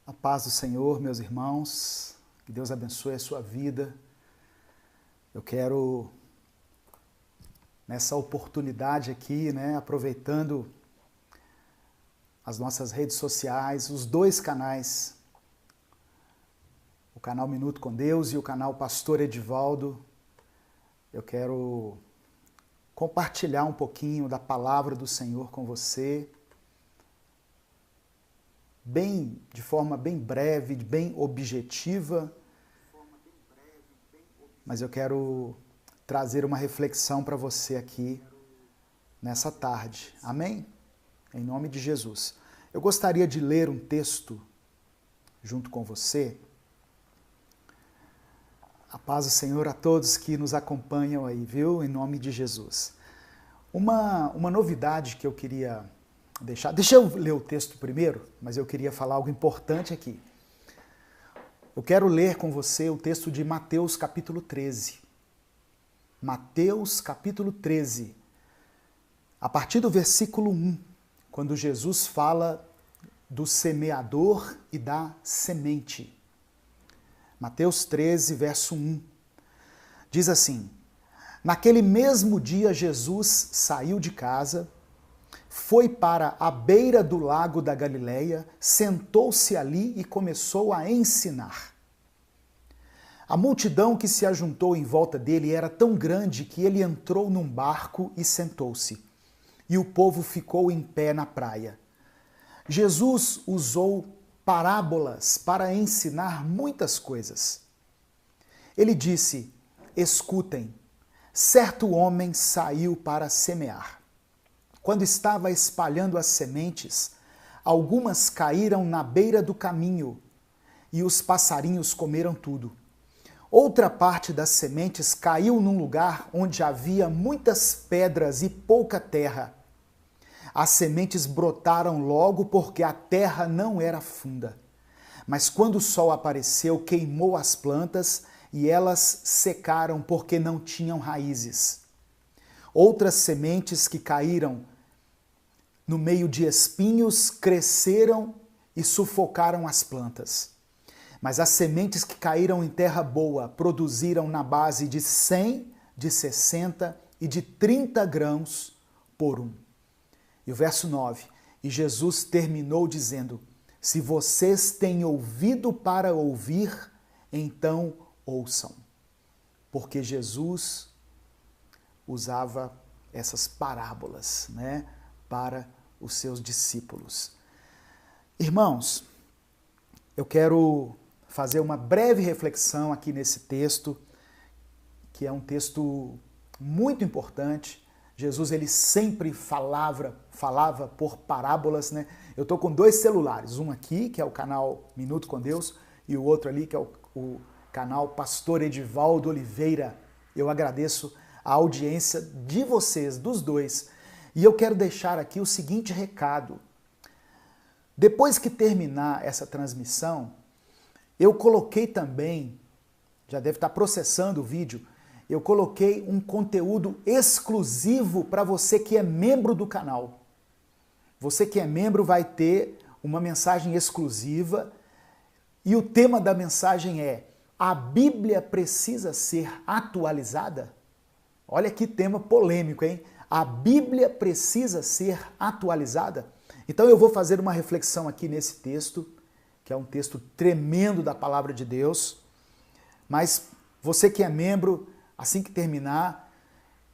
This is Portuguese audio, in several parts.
A paz do Senhor, meus irmãos, que Deus abençoe a sua vida. Eu quero, nessa oportunidade aqui, aproveitando as nossas redes sociais, os dois canais, o canal Minuto com Deus e o canal Pastor Edivaldo, eu quero compartilhar um pouquinho da palavra do Senhor com você, de forma bem breve, bem objetiva, mas eu quero trazer uma reflexão para você aqui nessa tarde. Amém? Em nome de Jesus. Eu gostaria de ler um texto junto com você. A paz do Senhor a todos que nos acompanham aí, viu? Em nome de Jesus. Uma novidade que eu queria deixar... Deixa eu ler o texto primeiro, mas eu queria falar algo importante aqui. Eu quero ler com você o texto de Mateus capítulo 13. Mateus capítulo 13. A partir do versículo 1, quando Jesus fala do semeador e da semente. Mateus 13, verso 1. Diz assim: Naquele mesmo dia Jesus saiu de casa, foi para a beira do lago da Galileia, sentou-se ali e começou a ensinar. A multidão que se ajuntou em volta dele era tão grande que ele entrou num barco e sentou-se, e o povo ficou em pé na praia. Jesus usou parábolas para ensinar muitas coisas. Ele disse: Escutem, certo homem saiu para semear. Quando estava espalhando as sementes, algumas caíram na beira do caminho e os passarinhos comeram tudo. Outra parte das sementes caiu num lugar onde havia muitas pedras e pouca terra. As sementes brotaram logo porque a terra não era funda. Mas quando o sol apareceu, queimou as plantas e elas secaram porque não tinham raízes. Outras sementes que caíram no meio de espinhos cresceram e sufocaram as plantas. Mas as sementes que caíram em terra boa produziram na base de 100, de 60 e de 30 grãos por um. E o verso 9, e Jesus terminou dizendo: Se vocês têm ouvido para ouvir, então ouçam. Porque Jesus usava essas parábolas, para os seus discípulos. Irmãos, eu quero fazer uma breve reflexão aqui nesse texto, que é um texto muito importante. Jesus, ele sempre falava por parábolas, Eu estou com dois celulares, um aqui, que é o canal Minuto com Deus, e o outro ali, que é o canal Pastor Edivaldo Oliveira. Eu agradeço a audiência de vocês, dos dois. E eu quero deixar aqui o seguinte recado. Depois que terminar essa transmissão, eu coloquei também, já deve estar processando o vídeo, eu coloquei um conteúdo exclusivo para você que é membro do canal. Você que é membro vai ter uma mensagem exclusiva e o tema da mensagem é: a Bíblia precisa ser atualizada? Olha que tema polêmico, hein? A Bíblia precisa ser atualizada? Então eu vou fazer uma reflexão aqui nesse texto, que é um texto tremendo da palavra de Deus, mas você que é membro, assim que terminar,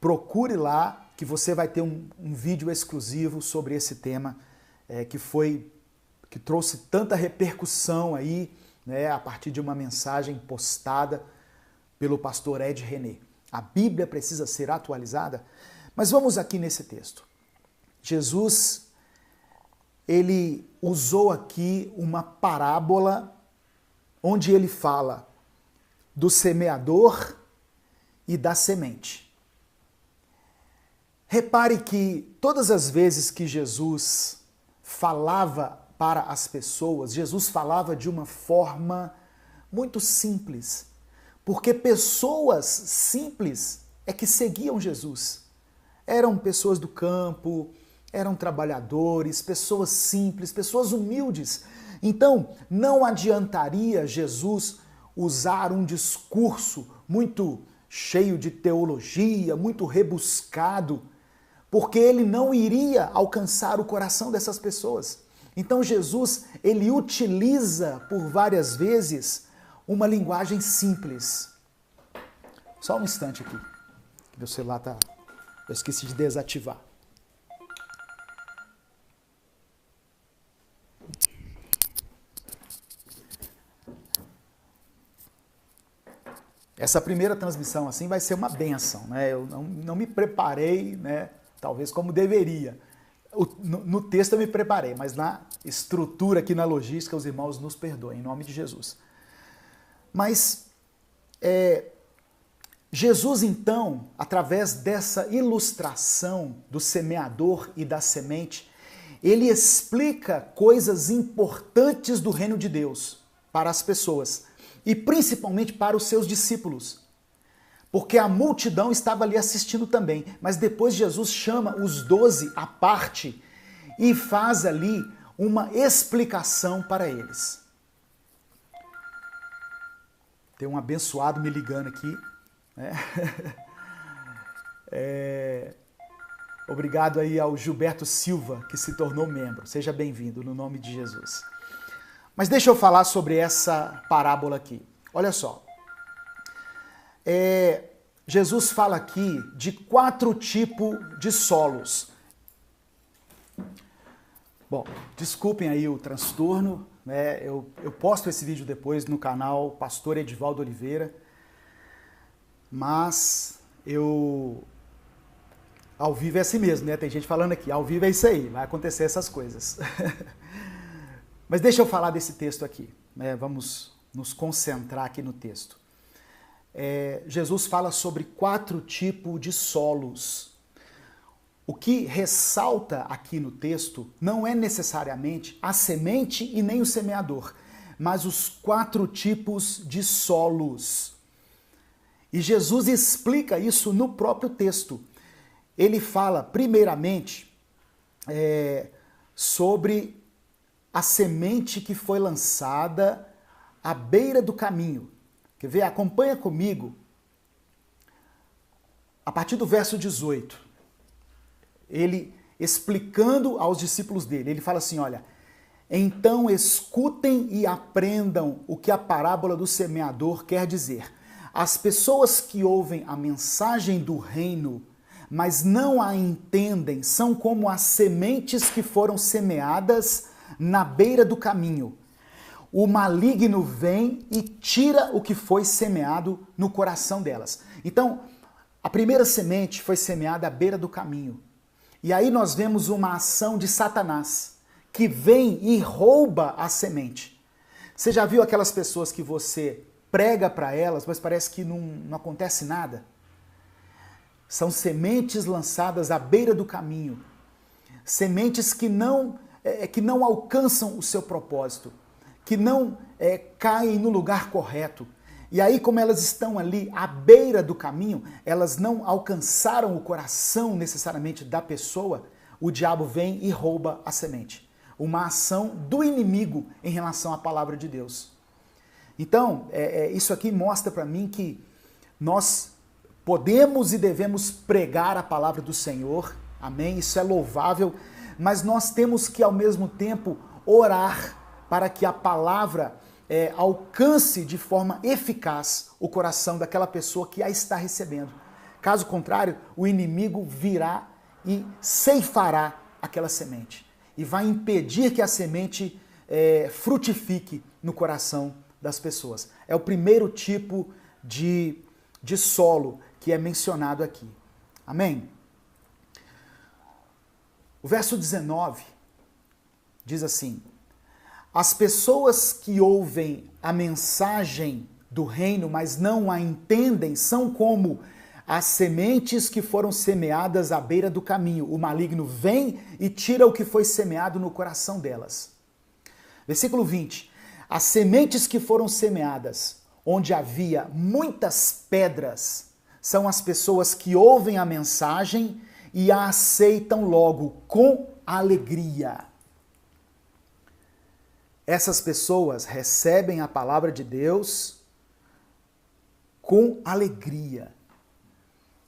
procure lá que você vai ter um vídeo exclusivo sobre esse tema que trouxe tanta repercussão aí, a partir de uma mensagem postada pelo pastor Ed René. A Bíblia precisa ser atualizada? Mas vamos aqui nesse texto. Jesus, ele usou aqui uma parábola onde ele fala do semeador e da semente. Repare que todas as vezes que Jesus falava para as pessoas, Jesus falava de uma forma muito simples, porque pessoas simples é que seguiam Jesus. Eram pessoas do campo, eram trabalhadores, pessoas simples, pessoas humildes. Então, não adiantaria Jesus usar um discurso muito cheio de teologia, muito rebuscado, porque ele não iria alcançar o coração dessas pessoas. Então Jesus, ele utiliza por várias vezes uma linguagem simples. Só um instante aqui. Meu celular tá... Eu esqueci de desativar. Essa primeira transmissão assim vai ser uma bênção, né? Eu não me preparei, né? Talvez como deveria. No texto eu me preparei, mas na estrutura aqui, na logística, os irmãos nos perdoem, em nome de Jesus. Mas Jesus, então, através dessa ilustração do semeador e da semente, ele explica coisas importantes do reino de Deus para as pessoas e principalmente para os seus discípulos. Porque a multidão estava ali assistindo também, mas depois Jesus chama os 12 à parte e faz ali uma explicação para eles. Tem um abençoado me ligando aqui. Né? Obrigado aí ao Gilberto Silva, que se tornou membro. Seja bem-vindo, no nome de Jesus. Mas deixa eu falar sobre essa parábola aqui. Olha só. Jesus fala aqui de 4 tipos de solos. Bom, desculpem aí o transtorno, né? Eu posto esse vídeo depois no canal Pastor Edivaldo Oliveira, mas ao vivo é assim mesmo, né? Tem gente falando aqui, ao vivo é isso aí, vai acontecer essas coisas. Mas deixa eu falar desse texto aqui, né? Vamos nos concentrar aqui no texto. Jesus fala sobre 4 tipos de solos. O que ressalta aqui no texto não é necessariamente a semente e nem o semeador, mas os 4 tipos de solos. E Jesus explica isso no próprio texto. Ele fala, primeiramente, sobre a semente que foi lançada à beira do caminho. Quer ver? Acompanha comigo. A partir do verso 18, ele explicando aos discípulos dele, ele fala assim, olha, então escutem e aprendam o que a parábola do semeador quer dizer. As pessoas que ouvem a mensagem do reino, mas não a entendem, são como as sementes que foram semeadas na beira do caminho. O maligno vem e tira o que foi semeado no coração delas. Então, a primeira semente foi semeada à beira do caminho. E aí nós vemos uma ação de Satanás, que vem e rouba a semente. Você já viu aquelas pessoas que você prega para elas, mas parece que não acontece nada? São sementes lançadas à beira do caminho. Sementes que não alcançam o seu propósito, que não caem no lugar correto. E aí, como elas estão ali à beira do caminho, elas não alcançaram o coração necessariamente da pessoa, o diabo vem e rouba a semente. Uma ação do inimigo em relação à palavra de Deus. Então, isso aqui mostra para mim que nós podemos e devemos pregar a palavra do Senhor, amém? Isso é louvável, mas nós temos que, ao mesmo tempo, orar para que a palavra alcance de forma eficaz o coração daquela pessoa que a está recebendo. Caso contrário, o inimigo virá e ceifará aquela semente e vai impedir que a semente frutifique no coração das pessoas. É o primeiro tipo de solo que é mencionado aqui. Amém? O verso 19 diz assim: as pessoas que ouvem a mensagem do reino, mas não a entendem, são como as sementes que foram semeadas à beira do caminho. O maligno vem e tira o que foi semeado no coração delas. Versículo 20. As sementes que foram semeadas, onde havia muitas pedras, são as pessoas que ouvem a mensagem e a aceitam logo com alegria. Essas pessoas recebem a palavra de Deus com alegria.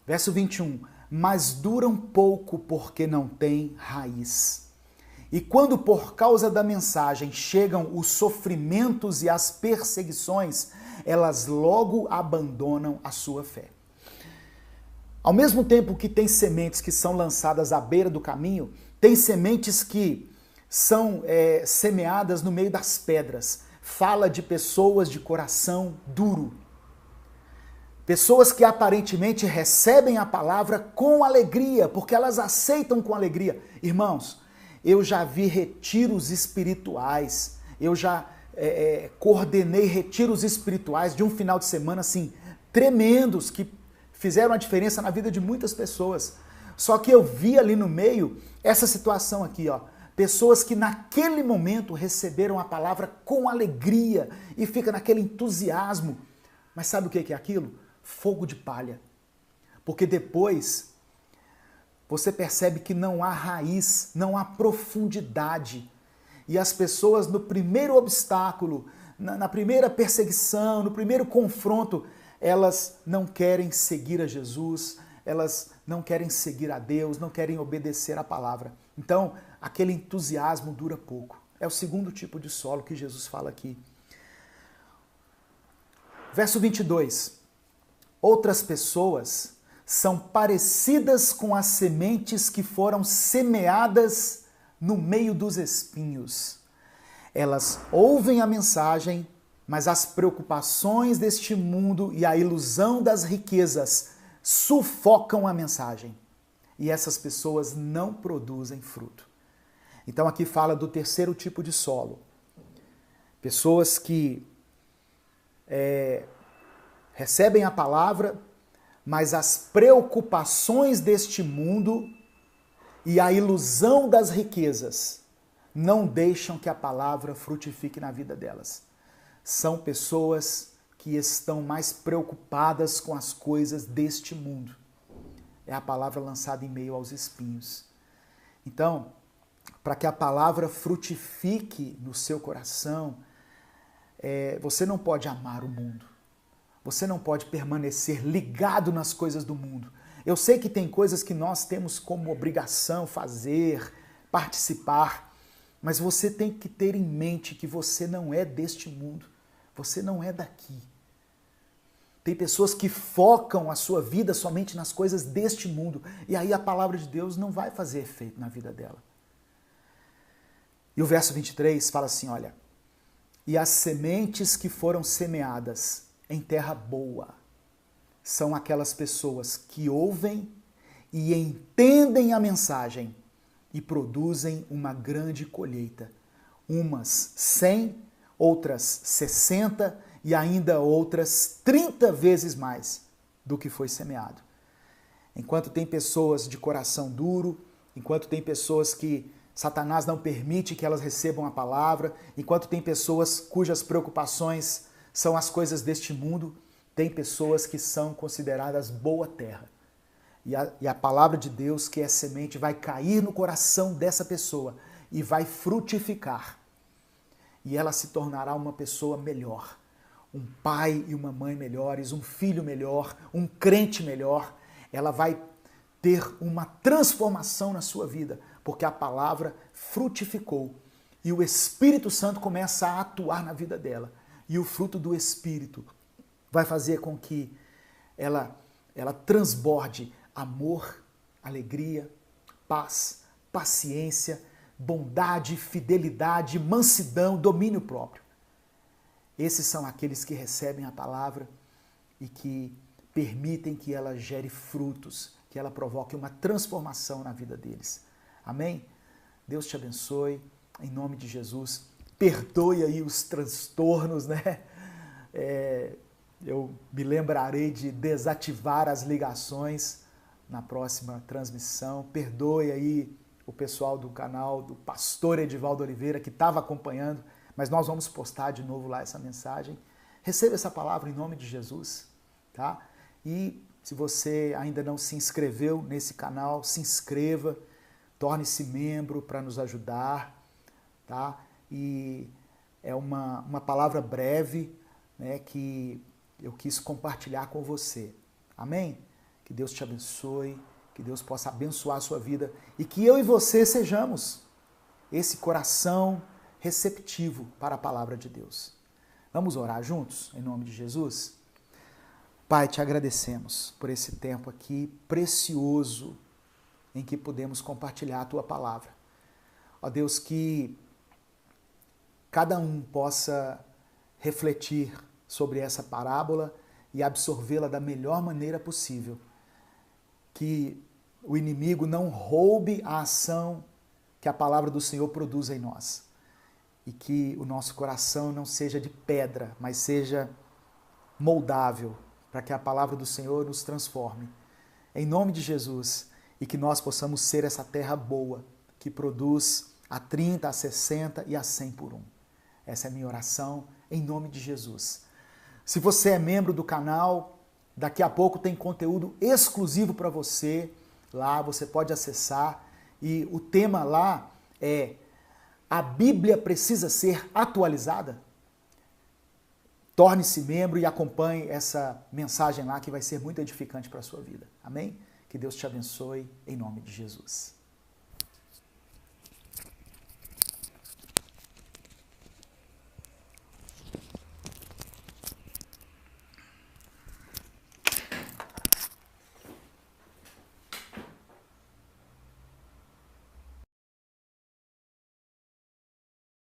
Verso 21. Mas duram pouco porque não têm raiz. E quando por causa da mensagem chegam os sofrimentos e as perseguições, elas logo abandonam a sua fé. Ao mesmo tempo que tem sementes que são lançadas à beira do caminho, tem sementes que são semeadas no meio das pedras. Fala de pessoas de coração duro. Pessoas que aparentemente recebem a palavra com alegria, porque elas aceitam com alegria. Irmãos, eu já vi retiros espirituais, eu já coordenei retiros espirituais de um final de semana assim, tremendos, que fizeram a diferença na vida de muitas pessoas. Só que eu vi ali no meio essa situação aqui, ó. Pessoas que naquele momento receberam a palavra com alegria e fica naquele entusiasmo. Mas sabe o que é aquilo? Fogo de palha. Porque depois você percebe que não há raiz, não há profundidade. E as pessoas no primeiro obstáculo, na primeira perseguição, no primeiro confronto, elas não querem seguir a Jesus, elas não querem seguir a Deus, não querem obedecer a palavra. Então, aquele entusiasmo dura pouco. É o segundo tipo de solo que Jesus fala aqui. Verso 22. Outras pessoas são parecidas com as sementes que foram semeadas no meio dos espinhos. Elas ouvem a mensagem, mas as preocupações deste mundo e a ilusão das riquezas sufocam a mensagem. E essas pessoas não produzem fruto. Então aqui fala do terceiro tipo de solo. Pessoas que recebem a palavra, mas as preocupações deste mundo e a ilusão das riquezas não deixam que a palavra frutifique na vida delas. São pessoas que estão mais preocupadas com as coisas deste mundo. É a palavra lançada em meio aos espinhos. Então, para que a palavra frutifique no seu coração, você não pode amar o mundo. Você não pode permanecer ligado nas coisas do mundo. Eu sei que tem coisas que nós temos como obrigação fazer, participar, mas você tem que ter em mente que você não é deste mundo. Você não é daqui. Tem pessoas que focam a sua vida somente nas coisas deste mundo, e aí a palavra de Deus não vai fazer efeito na vida dela. E o verso 23 fala assim, olha, e as sementes que foram semeadas em terra boa são aquelas pessoas que ouvem e entendem a mensagem e produzem uma grande colheita. Umas 100, outras 60 e ainda outras 30 vezes mais do que foi semeado. Enquanto tem pessoas de coração duro, enquanto tem pessoas que Satanás não permite que elas recebam a palavra, enquanto tem pessoas cujas preocupações são as coisas deste mundo, tem pessoas que são consideradas boa terra. E a palavra de Deus, que é semente, vai cair no coração dessa pessoa e vai frutificar. E ela se tornará uma pessoa melhor. Um pai e uma mãe melhores, um filho melhor, um crente melhor. Ela vai ter uma transformação na sua vida, porque a palavra frutificou. E o Espírito Santo começa a atuar na vida dela. E o fruto do Espírito vai fazer com que ela transborde amor, alegria, paz, paciência, bondade, fidelidade, mansidão, domínio próprio. Esses são aqueles que recebem a palavra e que permitem que ela gere frutos, que ela provoque uma transformação na vida deles. Amém? Deus te abençoe, em nome de Jesus. Perdoe aí os transtornos, né? Eu me lembrarei de desativar as ligações na próxima transmissão. Perdoe aí o pessoal do canal do pastor Edivaldo Oliveira que estava acompanhando, mas nós vamos postar de novo lá essa mensagem. Receba essa palavra em nome de Jesus, tá? E Se você ainda não se inscreveu nesse canal, se inscreva, torne-se membro para nos ajudar, tá? E é uma palavra breve, né, que eu quis compartilhar com você. Amém? Que Deus te abençoe, que Deus possa abençoar a sua vida e que eu e você sejamos esse coração receptivo para a palavra de Deus. Vamos orar juntos, em nome de Jesus? Pai, te agradecemos por esse tempo aqui precioso em que podemos compartilhar a tua palavra. Ó Deus, que cada um possa refletir sobre essa parábola e absorvê-la da melhor maneira possível. Que o inimigo não roube a ação que a palavra do Senhor produz em nós. E que o nosso coração não seja de pedra, mas seja moldável, para que a palavra do Senhor nos transforme. Em nome de Jesus, e que nós possamos ser essa terra boa, que produz a 30, a 60 e a 100 por um. Essa é a minha oração, em nome de Jesus. Se você é membro do canal, daqui a pouco tem conteúdo exclusivo para você. Lá você pode acessar. E o tema lá é: a Bíblia precisa ser atualizada? Torne-se membro e acompanhe essa mensagem lá que vai ser muito edificante para a sua vida. Amém? Que Deus te abençoe em nome de Jesus.